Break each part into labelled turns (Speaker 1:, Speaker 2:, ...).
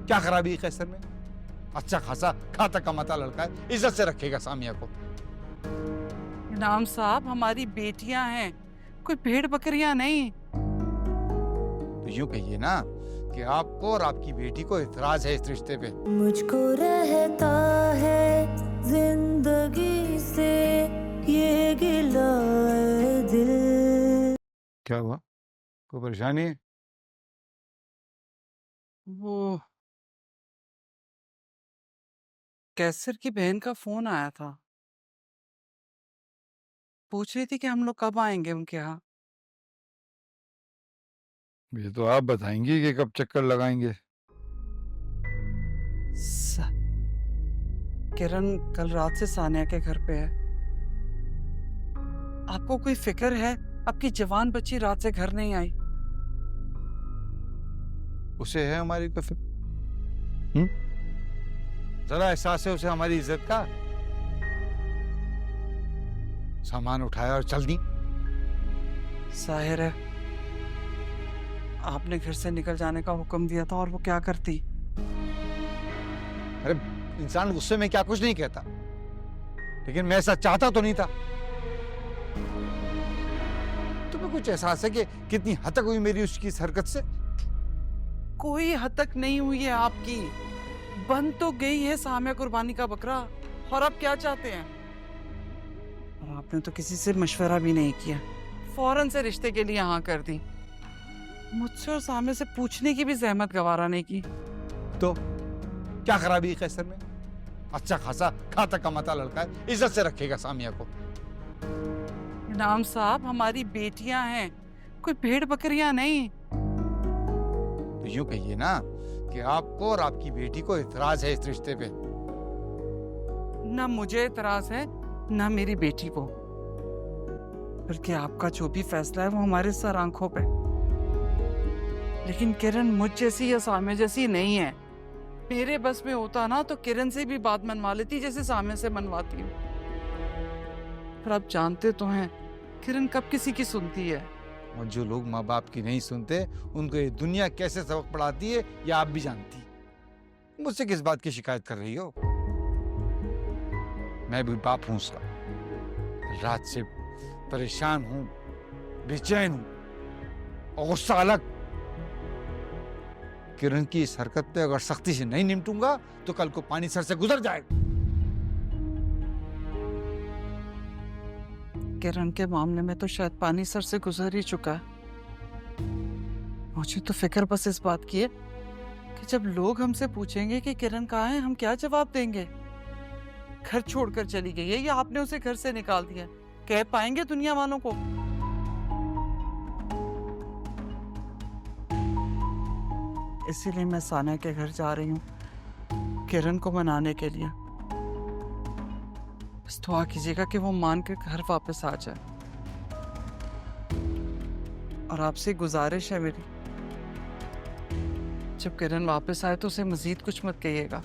Speaker 1: क्या खराबी है कैसर में? अच्छा खासा खाता कमाता लड़का है, इज्जत से रखेगा सामिया को।
Speaker 2: इनाम साहब, हमारी बेटियां हैं, कोई भेड़ बकरियां नहीं।
Speaker 1: तो यूं कहिए ना कि आपको और आपकी बेटी को इतराज है इस रिश्ते पे।
Speaker 3: मुझको रहता है जिंदगी से ये गिला है दिल।
Speaker 1: क्या हुआ? कोई परेशानी है?
Speaker 2: वो कैसर की बहन का फोन आया था, पूछ रही थी कि हम लोग कब आएंगे उनके यहाँ।
Speaker 1: ये तो आप बताएंगी कि कब चक्कर लगाएंगे।
Speaker 2: स- किरण कल रात से सानिया के घर पे है। आपको कोई फिक्र है? आपकी जवान बच्ची रात से घर नहीं आई।
Speaker 1: उसे है हमारी कोई फिक्र? जरा एहसास है उसे हमारी इज्जत का। सामान उठाया और चल दी।
Speaker 2: जाहिर है आपने घर से निकल जाने का हुक्म दिया था और वो क्या करती।
Speaker 1: अरे इंसान गुस्से में क्या कुछ नहीं कहता, लेकिन मैं ऐसा चाहता तो नहीं था। तुम्हें कुछ एहसास है कि कितनी हद तक हुई मेरी उसकी इस हरकत से?
Speaker 2: कोई हद तक नहीं हुई है आपकी, बन तो गई है सामिया कुर्बानी का बकरा। और आप क्या चाहते हैं? और आपने तो किसी से मशवरा भी नहीं किया, फौरन से रिश्ते के लिए हाँ कर दी। मुझसे और सामिया से पूछने की भी जहमत गवारा नहीं की।
Speaker 1: तो क्या खराबी है कैसर में? अच्छा खासा खाता कमाता लड़का है, इज्जत से रखेगा सामिया को।
Speaker 2: इनाम साहब, हमारी बेटियां हैं, कोई भेड़ बकरियां नहीं।
Speaker 1: तो यूं कहिए ना कि आपको और आपकी बेटी को इतराज है इस रिश्ते पे।
Speaker 2: ना मुझे एतराज है ना मेरी बेटी को, बल्कि आपका जो भी फैसला है वो हमारे सर आंखों पे। लेकिन किरण मुझ जैसी या सामिया जैसी नहीं है। मेरे बस में होता ना तो किरण से भी बात मनवा लेती जैसे सामिया से मनवाती हूँ। पर आप जानते तो हैं किरण कब किसी की सुनती है।
Speaker 1: और जो लोग माँ बाप की नहीं सुनते उनको ये दुनिया कैसे सबक पढ़ाती है ये आप भी जानती। मुझसे किस बात की शिकायत कर रही हो? मैं भी बाप हूं उसका। रात से परेशान हूं, बेचैन हूं और गुस्सा अलग। किरण की इस हरकत पे अगर सख्ती से नहीं निपटूंगा तो कल को पानी सर से गुजर जाएगा।
Speaker 2: किरण के मामले में तो शायद पानी सर से गुजर ही चुका है। मुझे तो फिक्र बस इस बात की है कि जब लोग हमसे पूछेंगे कि किरण कहाँ है, हम क्या जवाब देंगे? घर छोड़कर चली गई है या आपने उसे घर से निकाल दिया? कह पाएंगे दुनिया वालों को? इसीलिए मैं सानिया के घर जा रही हूँ किरण को मनाने के लिए। बस दुआ कीजिएगा कि वो मान कर घर वापस आ जाए। और आपसे गुजारिश है मेरी, जब किरण वापस आए तो उसे मजीद कुछ मत कहिएगा।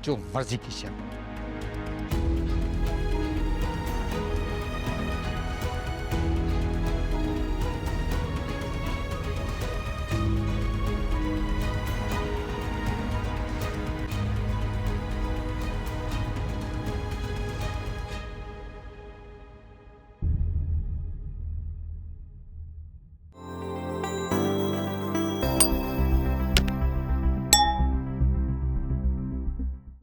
Speaker 1: जो मर्जी की शर्म।